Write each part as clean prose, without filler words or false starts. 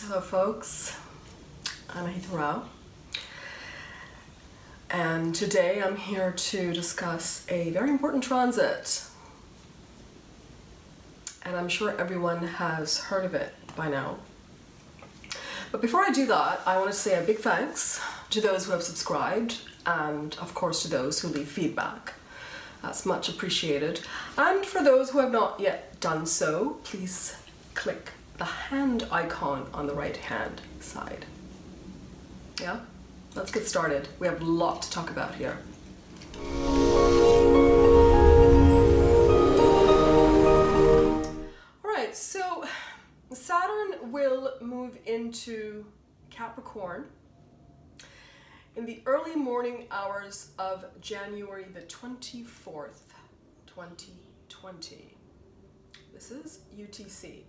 Hello folks, I'm Anahita Rao, and today I'm here to discuss a very important transit, and I'm sure everyone has heard of it by now. But before I do that, I want to say a big thanks to those who have subscribed and of course to those who leave feedback. That's much appreciated. And for those who have not yet done so, please click the hand icon on the right hand side. Yeah, let's get started. We have a lot to talk about here. All right, so Saturn will move into Capricorn in the early morning hours of January the 24th, 2020. This is UTC.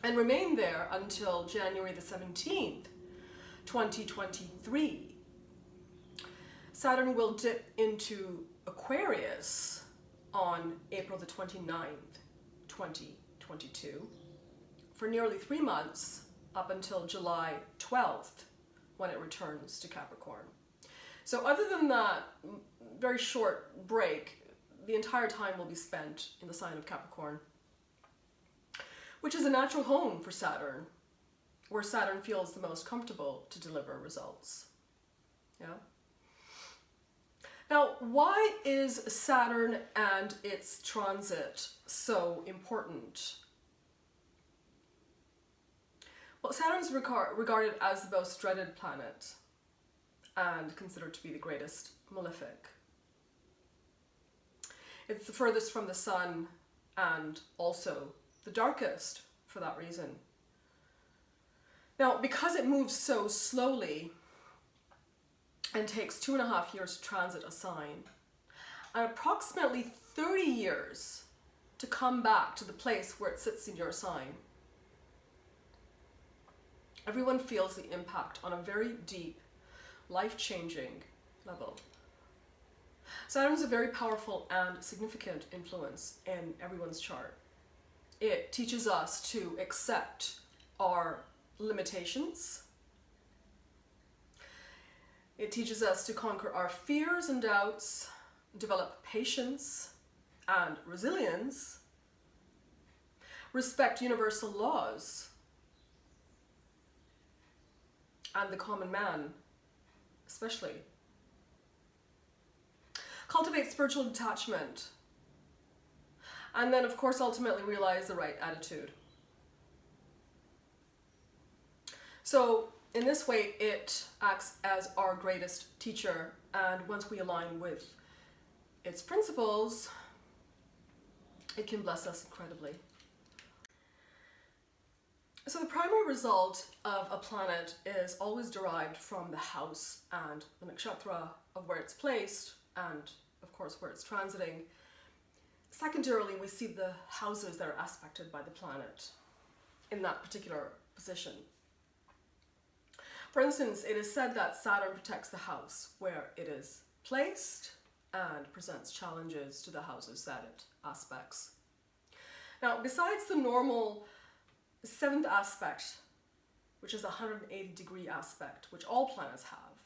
And remain there until January the 17th, 2023. Saturn will dip into Aquarius on April the 29th, 2022, for nearly 3 months up until July 12th, when it returns to Capricorn. So other than that very short break, the entire time will be spent in the sign of Capricorn, which is a natural home for Saturn, where Saturn feels the most comfortable to deliver results. Yeah. Now, why is Saturn and its transit so important? Well, Saturn is regarded as the most dreaded planet and considered to be the greatest malefic. It's the furthest from the sun and also the darkest for that reason. Now, because it moves so slowly and takes 2.5 years to transit a sign, and approximately 30 years to come back to the place where it sits in your sign, everyone feels the impact on a very deep, life-changing level. Saturn is a very powerful and significant influence in everyone's chart. It teaches us to accept our limitations. It teaches us to conquer our fears and doubts, develop patience and resilience, respect universal laws, and the common man, especially. Cultivate spiritual detachment, and then, of course, ultimately realize the right attitude. So, in this way, it acts as our greatest teacher, and once we align with its principles, it can bless us incredibly. So the primary result of a planet is always derived from the house and the nakshatra of where it's placed, and of course where it's transiting. Secondarily, we see the houses that are aspected by the planet in that particular position. For instance, it is said that Saturn protects the house where it is placed and presents challenges to the houses that it aspects. Now, besides the normal 7th aspect, which is a 180-degree aspect, which all planets have,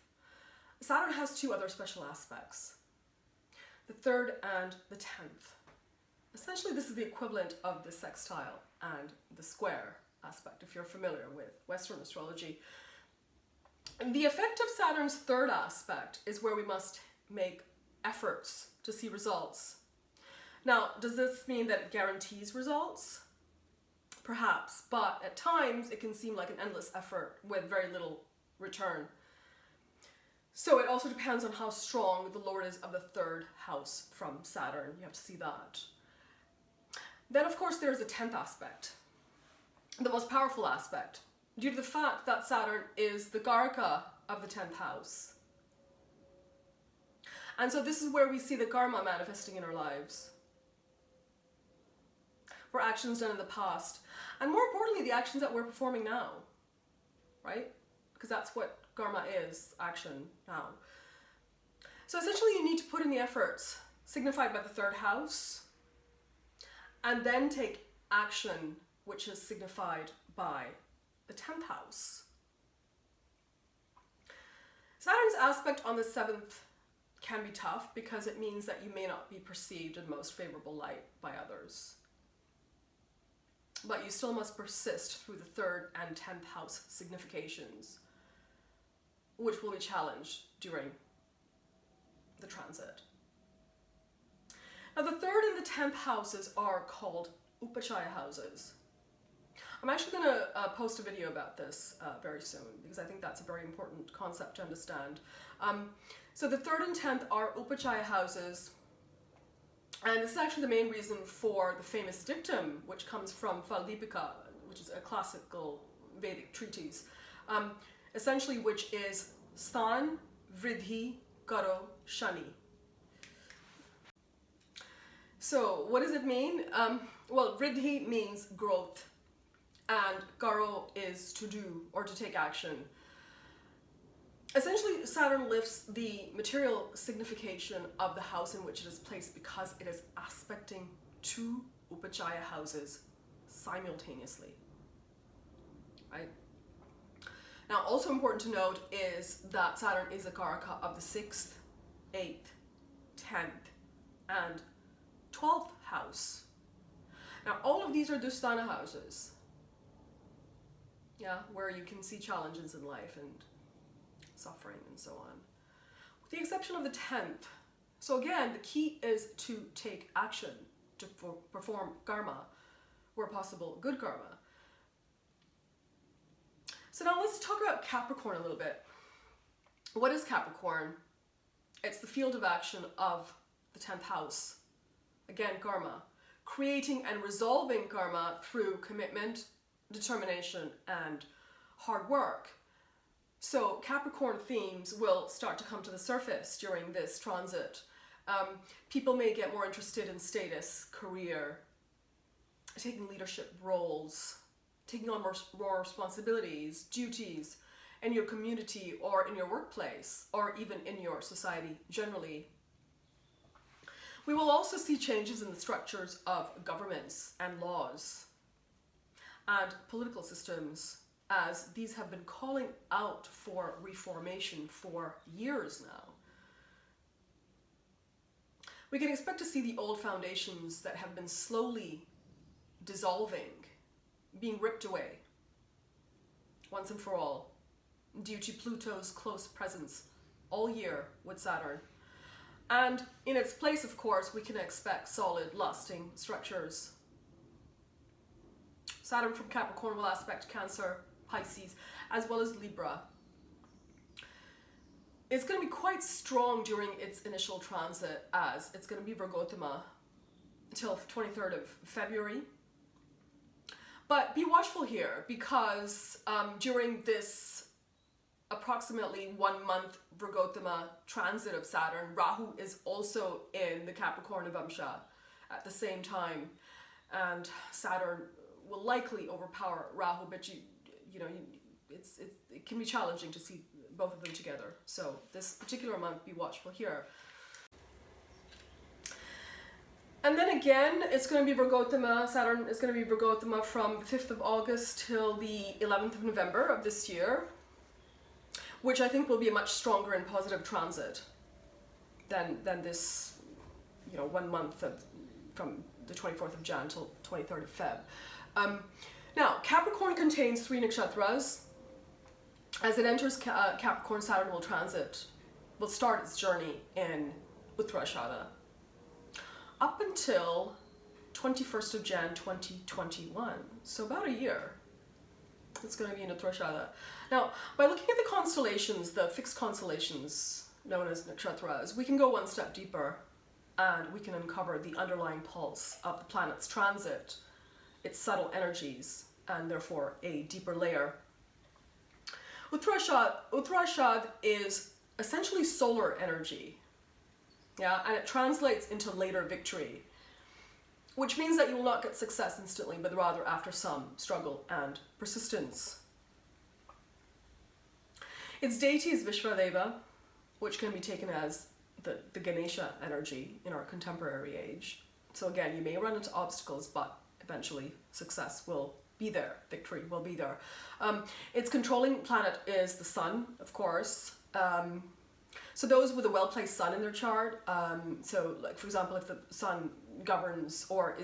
Saturn has 2 other special aspects, the 3rd and the 10th. Essentially, this is the equivalent of the sextile and the square aspect, if you're familiar with Western astrology. And the effect of Saturn's 3rd aspect is where we must make efforts to see results. Now, does this mean that it guarantees results? Perhaps, but at times it can seem like an endless effort with very little return. So it also depends on how strong the Lord is of the 3rd house from Saturn. You have to see that. Then, of course, there's the 10th aspect, the most powerful aspect, due to the fact that Saturn is the Garaka of the 10th house. And so this is where we see the karma manifesting in our lives, for actions done in the past, and more importantly, the actions that we're performing now, right? Because that's what karma is, action now. So essentially you need to put in the efforts signified by the 3rd house, and then take action which is signified by the 10th house. Saturn's aspect on the 7th can be tough because it means that you may not be perceived in most favorable light by others. But you still must persist through the 3rd and 10th house significations, which will be challenged during the transit. Now the 3rd and the 10th houses are called Upachaya houses. I'm actually going to post a video about this very soon because I think that's a very important concept to understand. So the 3rd and 10th are Upachaya houses, and this is actually the main reason for the famous dictum which comes from Phaldeepika, which is a classical Vedic treatise, essentially which is Sthan Vridhi Karo Shani. So what does it mean? Well, Vridhi means growth, and Karo is to do or to take action. Essentially, Saturn lifts the material signification of the house in which it is placed because it is aspecting 2 Upachaya houses simultaneously. Right? Now, also important to note is that Saturn is a Karaka of the 6th, 8th, 10th, and 12th house. Now, all of these are Dusthana houses. Yeah, where you can see challenges in life and suffering and so on. With the exception of the 10th. So again, the key is to take action, to perform karma, where possible, good karma. So now let's talk about Capricorn a little bit. What is Capricorn? It's the field of action of the 10th house. Again, karma. Creating and resolving karma through commitment, determination, and hard work. So Capricorn themes will start to come to the surface during this transit. People may get more interested in status, career, taking leadership roles, taking on more responsibilities, duties in your community or in your workplace or even in your society generally. We will also see changes in the structures of governments and laws and political systems, as these have been calling out for reformation for years now. We can expect to see the old foundations that have been slowly dissolving, being ripped away, once and for all, due to Pluto's close presence all year with Saturn. And in its place, of course, we can expect solid, lasting structures. Saturn from Capricorn will aspect Cancer, Pisces, as well as Libra. It's going to be quite strong during its initial transit, as it's going to be Virgotama until 23rd of February. But be watchful here, because during this approximately 1 month Virgotama transit of Saturn, Rahu is also in the Capricorn Navamsha at the same time, and Saturn will likely overpower Rahu, but it can be challenging to see both of them together. So this particular month, be watchful here. And then again, it's going to be Virgotama. Saturn is going to be Virgotama from the 5th of August till the 11th of November of this year, which I think will be a much stronger and positive transit than this, 1 month from the 24th of Jan till 23rd of Feb. Now, Capricorn contains 3 nakshatras. As it enters Capricorn, Saturn will start its journey in Uttarashada up until 21st of Jan 2021. So about a year. It's going to be in Uttarashada. Now, by looking at the constellations, the fixed constellations known as nakshatras, we can go one step deeper and we can uncover the underlying pulse of the planet's transit, its subtle energies, and therefore a deeper layer. Uttarashad is essentially solar energy, and it translates into later victory, which means that you will not get success instantly, but rather after some struggle and persistence. Its deity is Vishvadeva, which can be taken as the Ganesha energy in our contemporary age. So again, you may run into obstacles, but eventually success will be there. Victory will be there. Its controlling planet is the sun, of course. So those with a well-placed sun in their chart, so like for example, if the sun governs or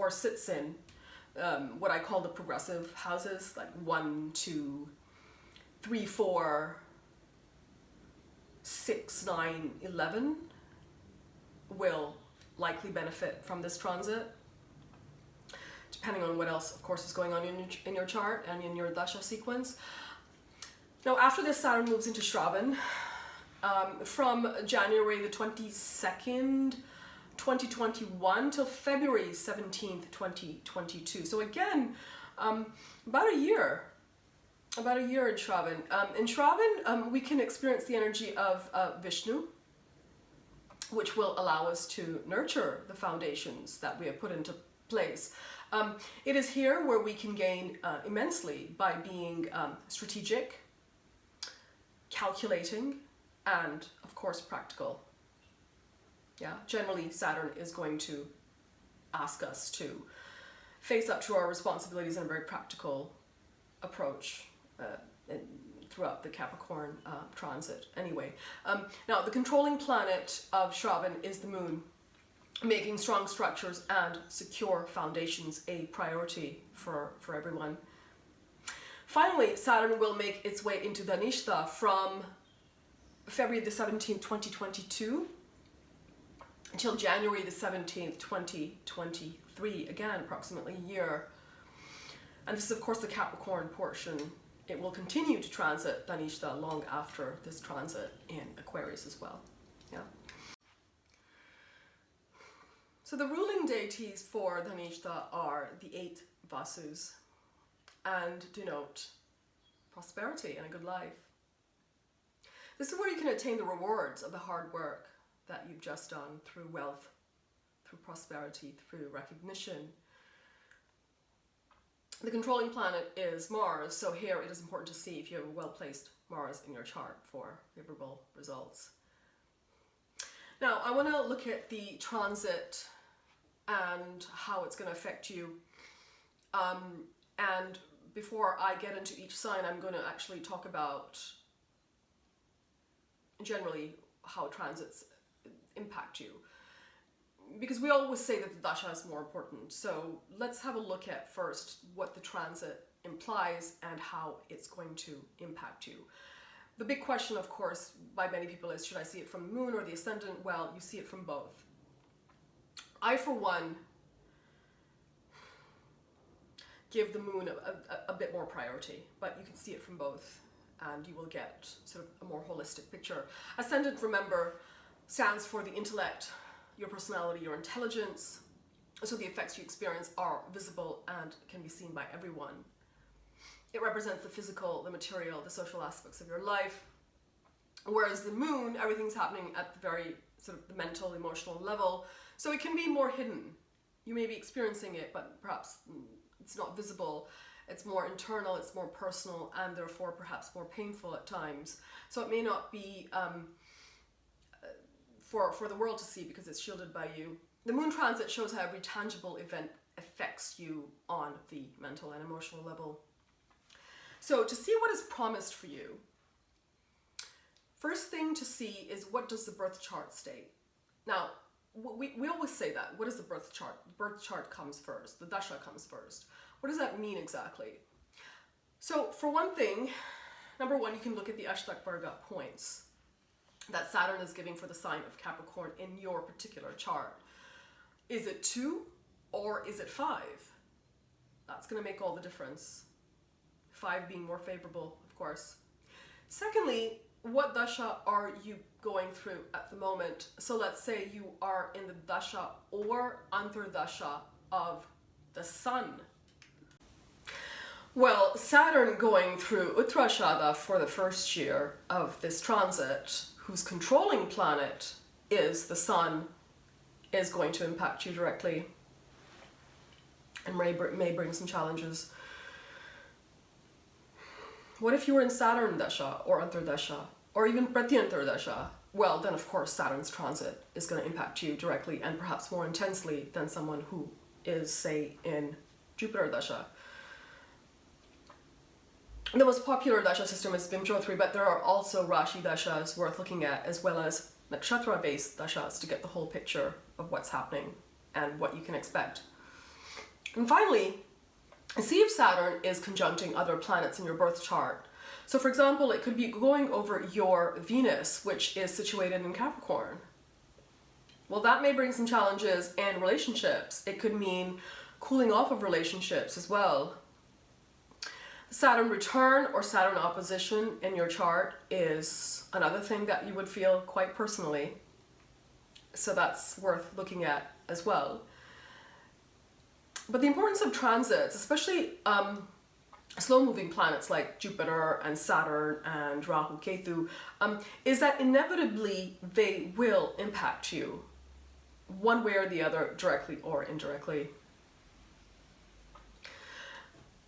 sits in what I call the progressive houses, like 1, 2, 3, 4, 6, 9, 11, will likely benefit from this transit, depending on what else, of course, is going on in your chart and in your dasha sequence. Now, after this, Saturn moves into Shravan from January the 22nd, 2021 till February 17th, 2022. So again, about a year in Shravan. In Shravan, we can experience the energy of Vishnu, which will allow us to nurture the foundations that we have put into place. It is here where we can gain immensely by being strategic, calculating, and of course practical. Yeah, generally Saturn is going to ask us to face up to our responsibilities in a very practical approach throughout the Capricorn transit anyway. Now, the controlling planet of Shravan is the moon, making strong structures and secure foundations a priority for everyone. Finally, Saturn will make its way into Dhanishta from February the 17th, 2022 until January the 17th, 2023, again, approximately a year. And this is, of course, the Capricorn portion. It will continue to transit Dhanishta long after this transit in Aquarius as well. Yeah. So the ruling deities for Dhanishta are the 8 Vasus and denote prosperity and a good life. This is where you can attain the rewards of the hard work that you've just done through wealth, through prosperity, through recognition. The controlling planet is Mars, so here it is important to see if you have a well-placed Mars in your chart for favorable results. Now, I want to look at the transit and how it's going to affect you. And before I get into each sign, I'm going to actually talk about generally how transits impact you. Because we always say that the dasha is more important. So let's have a look at first what the transit implies and how it's going to impact you. The big question, of course, by many people is, should I see it from the moon or the ascendant? Well, you see it from both. I, for one, give the moon a bit more priority, but you can see it from both and you will get sort of a more holistic picture. Ascendant, remember, stands for the intellect, your personality, your intelligence. So the effects you experience are visible and can be seen by everyone. It represents the physical, the material, the social aspects of your life. Whereas the moon, everything's happening at the very sort of the mental, emotional level. So it can be more hidden. You may be experiencing it, but perhaps it's not visible. It's more internal, it's more personal, and therefore perhaps more painful at times. So it may not be for the world to see because it's shielded by you. The moon transit shows how every tangible event affects you on the mental and emotional level. So to see what is promised for you, first thing to see is, what does the birth chart state? Now, we always say that. What is the birth chart? The birth chart comes first. The dasha comes first. What does that mean exactly? So for one thing, number one, you can look at the Ashtaka Varga points that Saturn is giving for the sign of Capricorn in your particular chart. Is it 2 or is it 5? That's going to make all the difference. 5 being more favorable, of course. Secondly, what dasha are you going through at the moment? So let's say you are in the dasha or antardasha of the sun. Well, Saturn going through Uttarashada for the first year of this transit, whose controlling planet is the sun, is going to impact you directly and may bring some challenges. What if you were in Saturn dasha or antardasha or even pratyantardasha? Well, then of course Saturn's transit is going to impact you directly and perhaps more intensely than someone who is, say, in Jupiter dasha. The most popular dasha system is Vimjotri, but there are also Rashi dashas worth looking at, as well as Nakshatra-based dashas to get the whole picture of what's happening and what you can expect. And finally, see if Saturn is conjuncting other planets in your birth chart. So for example, it could be going over your Venus, which is situated in Capricorn. Well, that may bring some challenges in relationships. It could mean cooling off of relationships as well. Saturn return or Saturn opposition in your chart is another thing that you would feel quite personally. So that's worth looking at as well. But the importance of transits, especially slow-moving planets like Jupiter and Saturn and Rahu, Ketu, is that inevitably they will impact you one way or the other, directly or indirectly.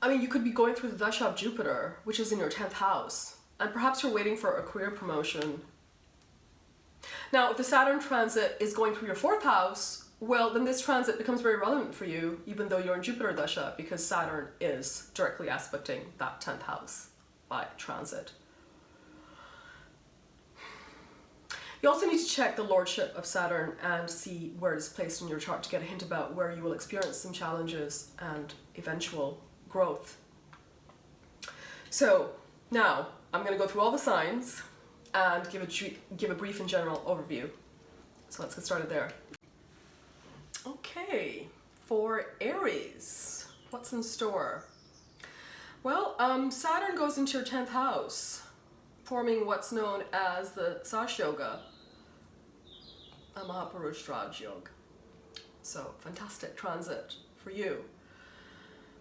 I mean, you could be going through the dasha of Jupiter, which is in your 10th house, and perhaps you're waiting for a career promotion. Now, if the Saturn transit is going through your 4th house, well, then this transit becomes very relevant for you, even though you're in Jupiter dasha, because Saturn is directly aspecting that 10th house by transit. You also need to check the lordship of Saturn and see where it is placed in your chart to get a hint about where you will experience some challenges and eventual growth. So now I'm going to go through all the signs and give a brief and general overview. So let's get started there. Okay, for Aries, what's in store? Well, Saturn goes into your 10th house, forming what's known as the Sash Yoga, a Mahapurush Raj Yoga. So fantastic transit for you.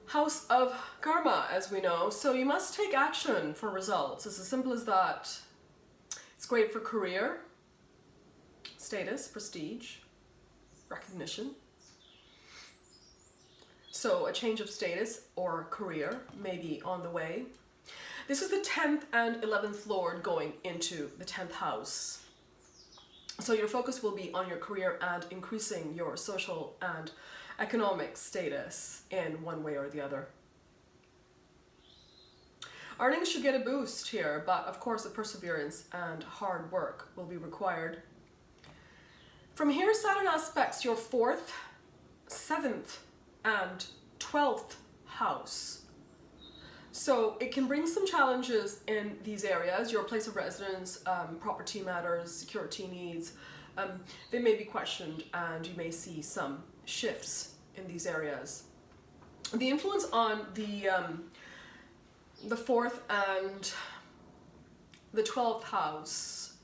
House of Karma, as we know, so you must take action for results. It's as simple as that. It's great for career, status, prestige, recognition. So a change of status or career may be on the way. This is the 10th and 11th Lord going into the 10th house. So your focus will be on your career and increasing your social and economic status in one way or the other. Earnings should get a boost here, but of course the perseverance and hard work will be required. From here, Saturn aspects your 4th, 7th, and 12th house. So it can bring some challenges in these areas, your place of residence, property matters, security needs. They may be questioned and you may see some shifts in these areas. The influence on the 4th and the 12th house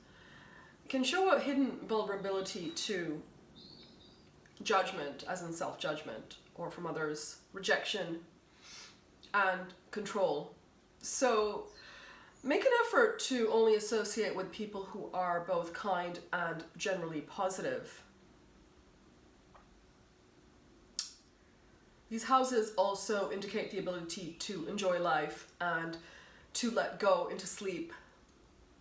can show a hidden vulnerability to judgment, as in self-judgment, or from others, rejection and control. So make an effort to only associate with people who are both kind and generally positive. These houses also indicate the ability to enjoy life and to let go into sleep,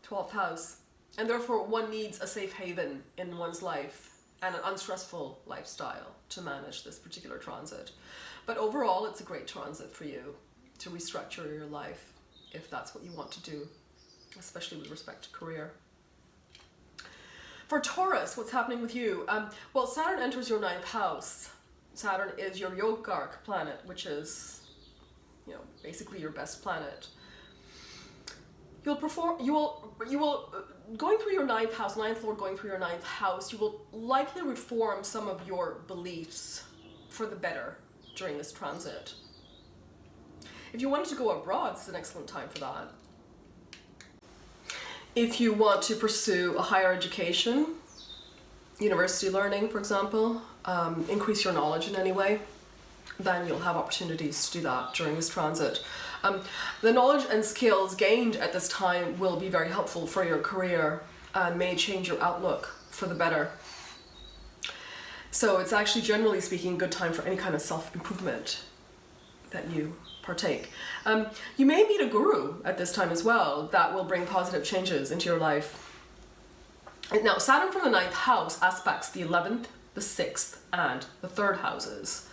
12th house. And therefore one needs a safe haven in one's life and an unstressful lifestyle to manage this particular transit. But overall, it's a great transit for you to restructure your life if that's what you want to do, especially with respect to career. For Taurus, what's happening with you? Well, Saturn enters your 9th house. Saturn is your Yogark planet, which is, basically your best planet. You will going through your 9th house, 9th Lord going through your 9th house, you will likely reform some of your beliefs for the better during this transit. If you wanted to go abroad, it's an excellent time for that. If you want to pursue a higher education, university learning, for example, increase your knowledge in any way, then you'll have opportunities to do that during this transit. The knowledge and skills gained at this time will be very helpful for your career and may change your outlook for the better. So it's actually, generally speaking, a good time for any kind of self-improvement that you partake. You may meet a guru at this time as well that will bring positive changes into your life. Now, Saturn from the 9th house aspects the 11th, the 6th, and the 3rd houses.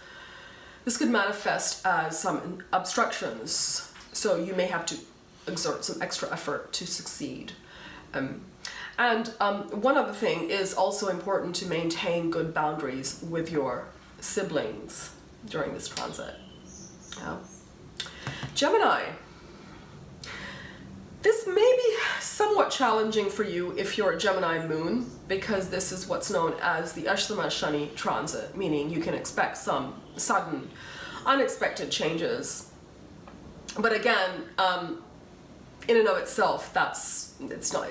This could manifest as some obstructions, so you may have to exert some extra effort to succeed. And one other thing is also important to maintain good boundaries with your siblings during this transit. Gemini. This may be somewhat challenging for you if you're a Gemini moon, because this is what's known as the Ashtama Shani transit, meaning you can expect some sudden, unexpected changes. But again, in and of itself, it's not,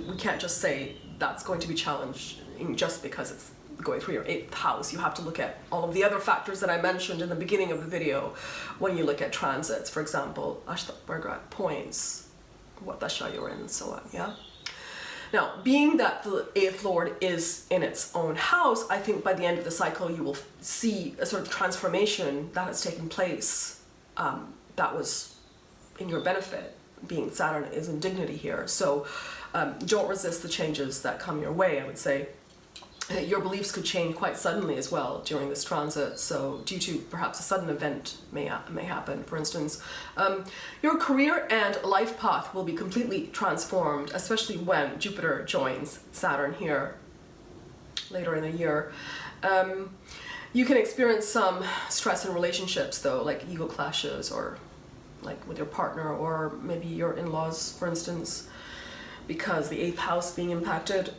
we can't just say that's going to be challenging just because it's going through your 8th house. You have to look at all of the other factors that I mentioned in the beginning of the video when you look at transits, for example, Ashtama points, what dasha you're in, and so on, yeah? Now, being that the 8th lord is in its own house, I think by the end of the cycle you will see a sort of transformation that has taken place that was in your benefit, being Saturn is in dignity here. So don't resist the changes that come your way, I would say. Your beliefs could change quite suddenly as well during this transit, so due to perhaps a sudden event may happen. For instance, your career and life path will be completely transformed, especially when Jupiter joins Saturn here later in the year. You can experience some stress in relationships though, like ego clashes, or like with your partner, or maybe your in-laws, for instance, because the 8th house being impacted.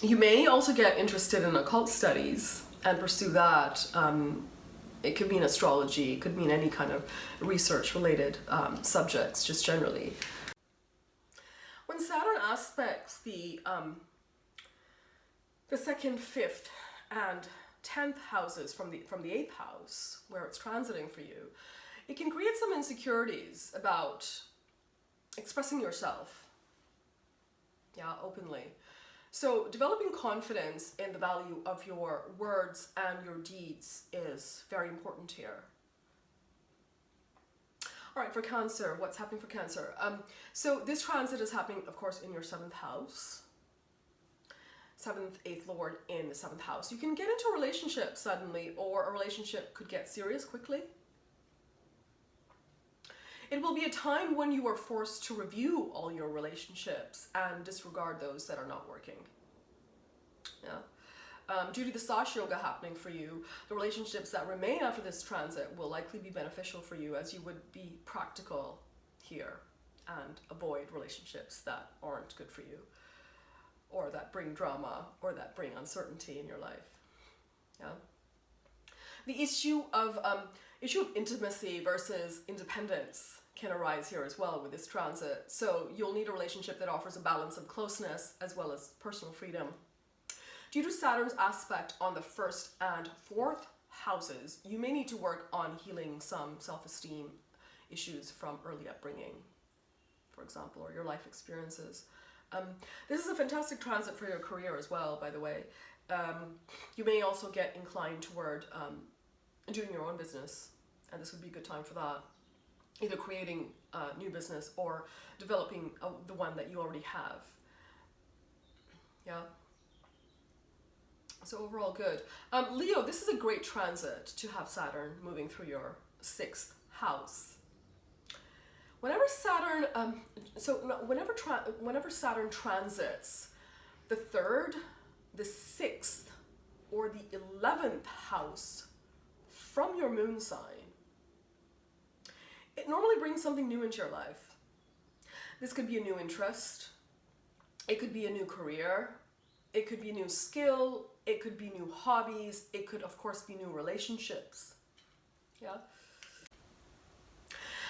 You may also get interested in occult studies and pursue that. It could mean astrology, it could mean any kind of research-related subjects, just generally. When Saturn aspects the 2nd, 5th, and 10th houses from the 8th house, where it's transiting for you, it can create some insecurities about expressing yourself, openly. So developing confidence in the value of your words and your deeds is very important here. All right, for Cancer, what's happening for Cancer? So this transit is happening, of course, in your 7th house. 7th, 8th lord in the 7th house. You can get into a relationship suddenly, or a relationship could get serious quickly. It will be a time when you are forced to review all your relationships and disregard those that are not working. Due to the Sash Yoga happening for you, the relationships that remain after this transit will likely be beneficial for you, as you would be practical here and avoid relationships that aren't good for you, or that bring drama, or that bring uncertainty in your life. The issue of intimacy versus independence can arise here as well with this transit. So you'll need a relationship that offers a balance of closeness as well as personal freedom. Due to Saturn's aspect on the 1st and 4th houses, you may need to work on healing some self-esteem issues from early upbringing, for example, or your life experiences. This is a fantastic transit for your career as well, by the way. You may also get inclined toward doing your own business, and this would be a good time for that. Either creating a new business or developing the one that you already have. So overall good. Leo, this is a great transit to have Saturn moving through your 6th house. Whenever Saturn transits the 3rd, the 6th, or the 11th house from your moon sign, it normally brings something new into your life. This could be a new interest, it could be a new career, it could be a new skill, it could be new hobbies, it could of course be new relationships.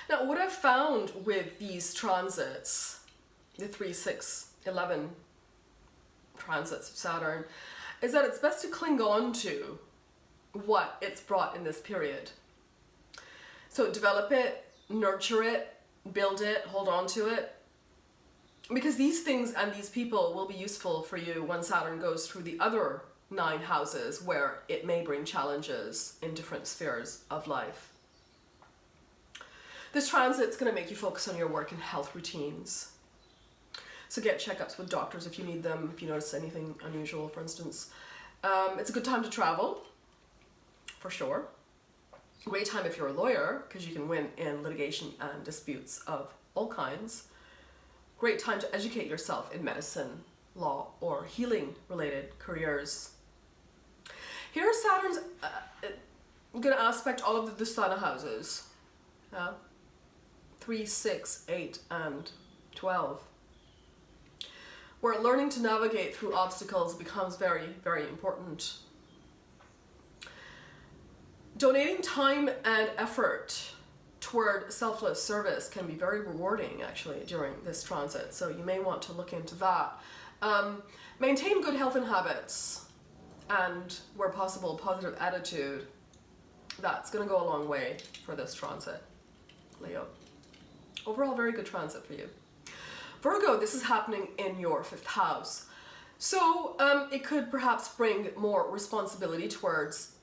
Now what I've found with these transits, the 3, 6, 11 transits of Saturn, is that it's best to cling on to what it's brought in this period. So develop it, nurture it, build it, hold on to it, because these things and these people will be useful for you when Saturn goes through the other 9 houses where it may bring challenges in different spheres of life. This transit's going to make you focus on your work and health routines. So get checkups with doctors if you need them, if you notice anything unusual, for instance. It's a good time to travel, for sure. Great time if you're a lawyer, because you can win in litigation and disputes of all kinds. Great time to educate yourself in medicine, law, or healing related careers. Here Saturn's going to aspect all of the Dusthana houses. 3, 6, 8, and 12. Where learning to navigate through obstacles becomes very, very important. Donating time and effort toward selfless service can be very rewarding actually during this transit, so you may want to look into that. Maintain good health and habits, and where possible, positive attitude. That's going to go a long way for this transit, Leo. Overall, very good transit for you. Virgo, this is happening in your 5th house. So it could perhaps bring more responsibility towards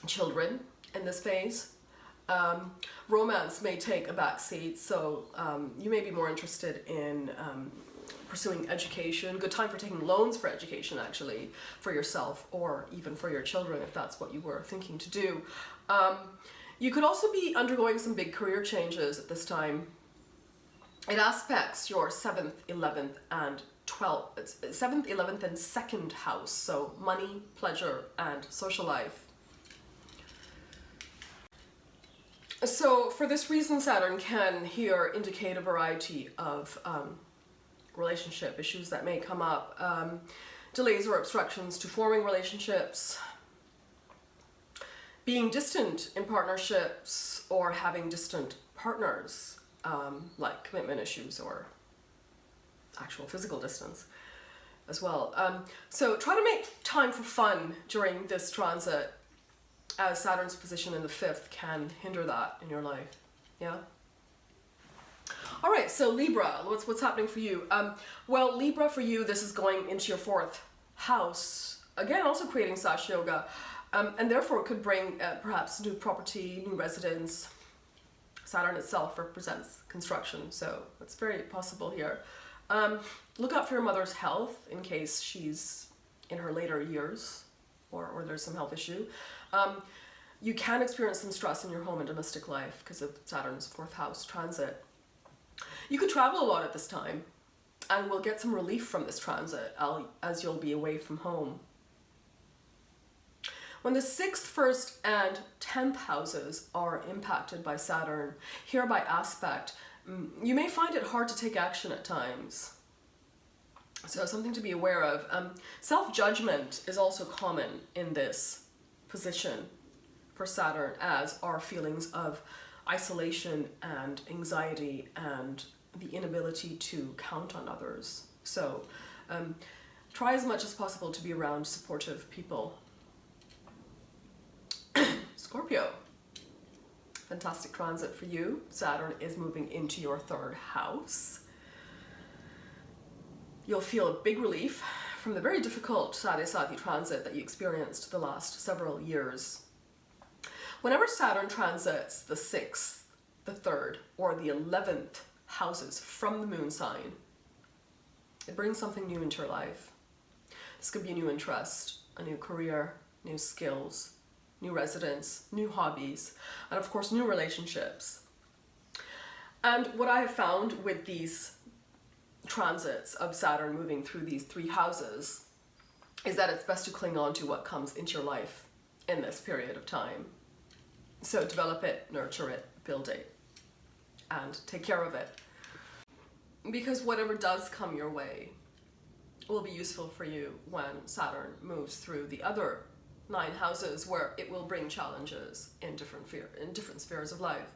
children in this phase. Romance may take a back seat, so you may be more interested in pursuing education. Good time for taking loans for education, actually, for yourself or even for your children, if that's what you were thinking to do. You could also be undergoing some big career changes at this time. It aspects your 7th, 11th, and 7th, 11th, and 2nd house, so money, pleasure, and social life. So for this reason, Saturn can here indicate a variety of relationship issues that may come up. Delays or obstructions to forming relationships, being distant in partnerships, or having distant partners, like commitment issues or actual physical distance as well. So try to make time for fun during this transit, as Saturn's position in the 5th can hinder that in your life. Yeah? All right, so Libra, what's happening for you? Well, Libra, for you, this is going into your 4th house. Again, also creating Sash Yoga, and therefore it could bring perhaps new property, new residence. Saturn itself represents construction, so it's very possible here. Look out for your mother's health in case she's in her later years or there's some health issue. You can experience some stress in your home and domestic life because of Saturn's 4th house transit. You could travel a lot at this time, and we'll get some relief from this transit as you'll be away from home. When the 6th, 1st, and 10th houses are impacted by Saturn, here by aspect, you may find it hard to take action at times. So something to be aware of. Self-judgment is also common in this position for Saturn, as are feelings of isolation and anxiety and the inability to count on others. So try as much as possible to be around supportive people. Scorpio, fantastic transit for you. Saturn is moving into your 3rd house. You'll feel a big relief from the very difficult Sadhi transit that you experienced the last several years. Whenever Saturn transits the 6th, the 3rd, or the 11th houses from the moon sign, it brings something new into your life. This could be a new interest, a new career, new skills, new residence, new hobbies, and of course new relationships. And what I have found with these transits of Saturn moving through these 3 houses is that it's best to cling on to what comes into your life in this period of time. So develop it, nurture it, build it, and take care of it. Because whatever does come your way will be useful for you when Saturn moves through the other 9 houses, where it will bring challenges in different spheres of life.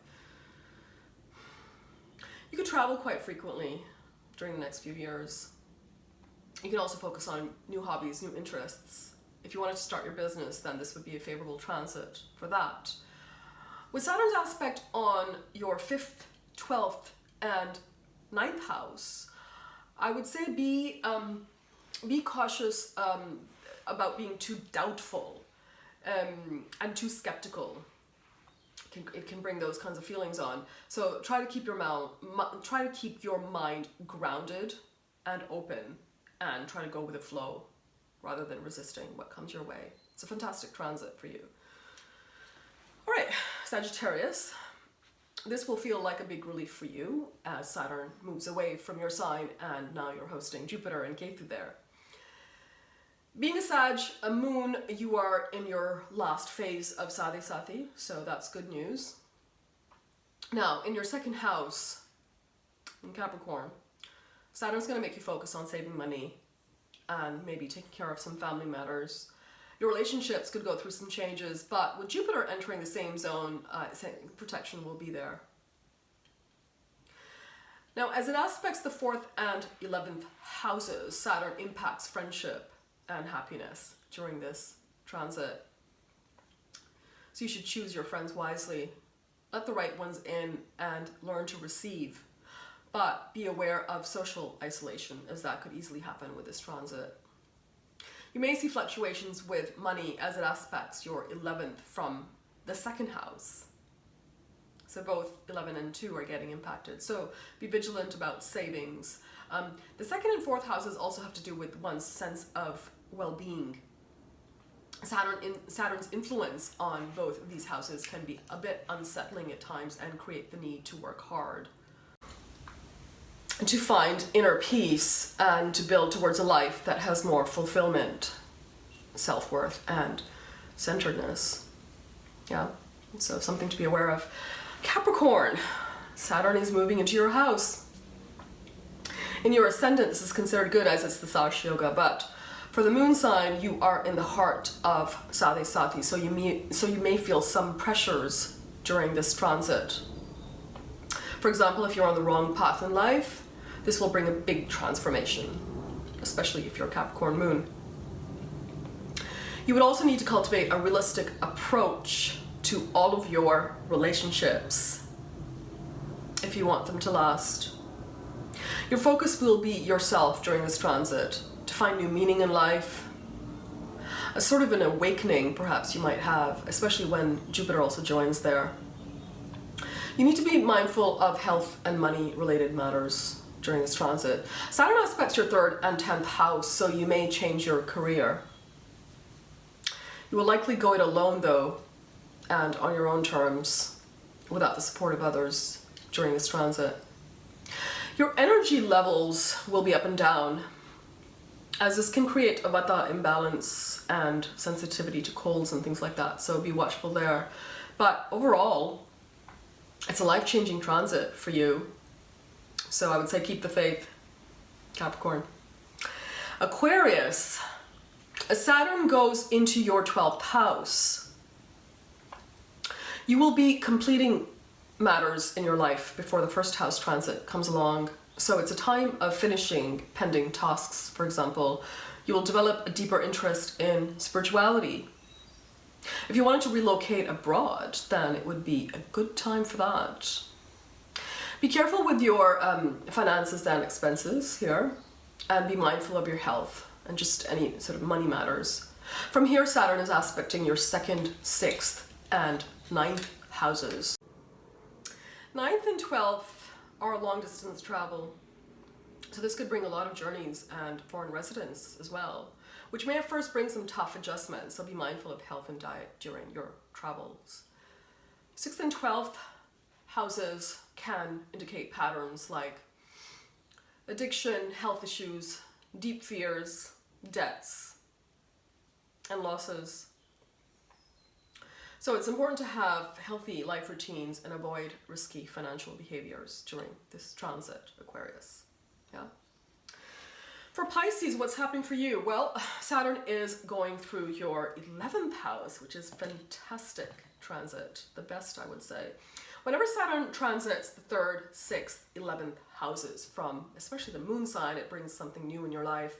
You could travel quite frequently during the next few years. You can also focus on new hobbies, new interests. If you wanted to start your business, then this would be a favorable transit for that. With Saturn's aspect on your 5th, 12th, and 9th house, I would say be cautious about being too doubtful and too skeptical. It can bring those kinds of feelings on. So try to keep your mind grounded and open, and try to go with the flow rather than resisting what comes your way. It's a fantastic transit for you. All right, Sagittarius. This will feel like a big relief for you as Saturn moves away from your sign and now you're hosting Jupiter and Ketu there. Being a Sag, a moon, you are in your last phase of Sadhi Sati, so that's good news. Now, in your second house, in Capricorn, Saturn's going to make you focus on saving money and maybe taking care of some family matters. Your relationships could go through some changes, but with Jupiter entering the same zone, protection will be there. Now, as it aspects the 4th and 11th houses, Saturn impacts friendship and happiness during this transit. So you should choose your friends wisely. Let the right ones in and learn to receive. But be aware of social isolation, as that could easily happen with this transit. You may see fluctuations with money as it aspects your 11th from the 2nd house. So both 11 and 2 are getting impacted. So be vigilant about savings. The 2nd and 4th houses also have to do with one's sense of well-being. Saturn's influence on both of these houses can be a bit unsettling at times and create the need to work hard. And to find inner peace and to build towards a life that has more fulfillment, self-worth, and centeredness. Yeah, so something to be aware of. Capricorn, Saturn is moving into your house. In your Ascendant, this is considered good as it's the Sash Yoga, but for the moon sign, you are in the heart of Sadhi Sati, so you may feel some pressures during this transit. For example, if you're on the wrong path in life, this will bring a big transformation, especially if you're a Capricorn moon. You would also need to cultivate a realistic approach to all of your relationships if you want them to last. Your focus will be yourself during this transit, to find new meaning in life, a sort of an awakening perhaps you might have, especially when Jupiter also joins there. You need to be mindful of health and money related matters during this transit. Saturn aspects your 3rd and 10th house, so you may change your career. You will likely go it alone though, and on your own terms, without the support of others during this transit. Your energy levels will be up and down, as this can create a vata imbalance and sensitivity to colds and things like that, so be watchful there. But overall, it's a life-changing transit for you, so I would say keep the faith, Capricorn. Aquarius, as Saturn goes into your 12th house, you will be completing matters in your life before the 1st house transit comes along. So it's a time of finishing pending tasks, for example. You will develop a deeper interest in spirituality. If you wanted to relocate abroad, then it would be a good time for that. Be careful with your finances and expenses here, and be mindful of your health and just any sort of money matters. From here, Saturn is aspecting your 2nd, 6th, and 9th houses. 9th and 12th are long distance travel. So this could bring a lot of journeys and foreign residence as well, which may at first bring some tough adjustments, so be mindful of health and diet during your travels. 6th and 12th houses can indicate patterns like addiction, health issues, deep fears, debts, and losses. So it's important to have healthy life routines and avoid risky financial behaviors during this transit, Aquarius. Yeah. For Pisces, what's happening for you? Well, Saturn is going through your 11th house, which is fantastic transit, the best I would say. Whenever Saturn transits the 3rd, 6th, 11th houses from especially the moon sign, it brings something new in your life.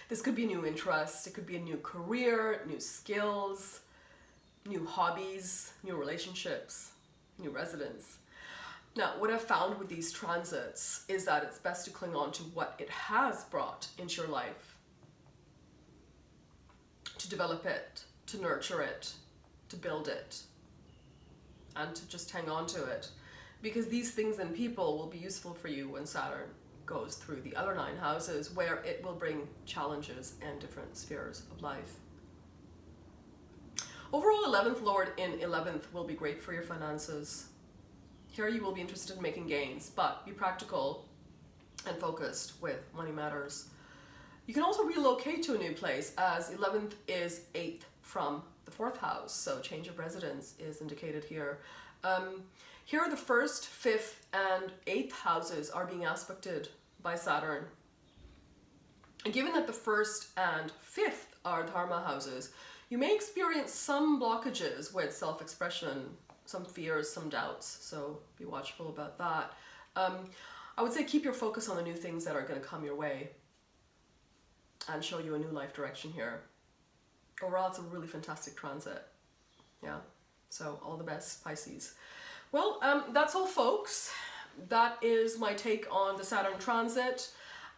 This could be a new interest, it could be a new career, new skills, new hobbies, new relationships, new residence. Now, what I've found with these transits is that it's best to cling on to what it has brought into your life, to develop it, to nurture it, to build it, and to just hang on to it. Because these things and people will be useful for you when Saturn goes through the other 9 houses, where it will bring challenges in different spheres of life. Overall, 11th Lord in 11th will be great for your finances. Here you will be interested in making gains, but be practical and focused with money matters. You can also relocate to a new place, as 11th is 8th from the 4th house, so change of residence is indicated here. Here the 1st, 5th, and 8th houses are being aspected by Saturn. And given that the 1st and 5th are dharma houses, you may experience some blockages with self-expression, some fears, some doubts, so be watchful about that. I would say keep your focus on the new things that are going to come your way and show you a new life direction here. Overall, it's a really fantastic transit. Yeah, so all the best, Pisces. Well, that's all, folks. That is my take on the Saturn transit,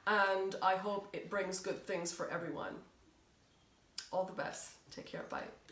and I hope it brings good things for everyone. All the best. Take care. Bye.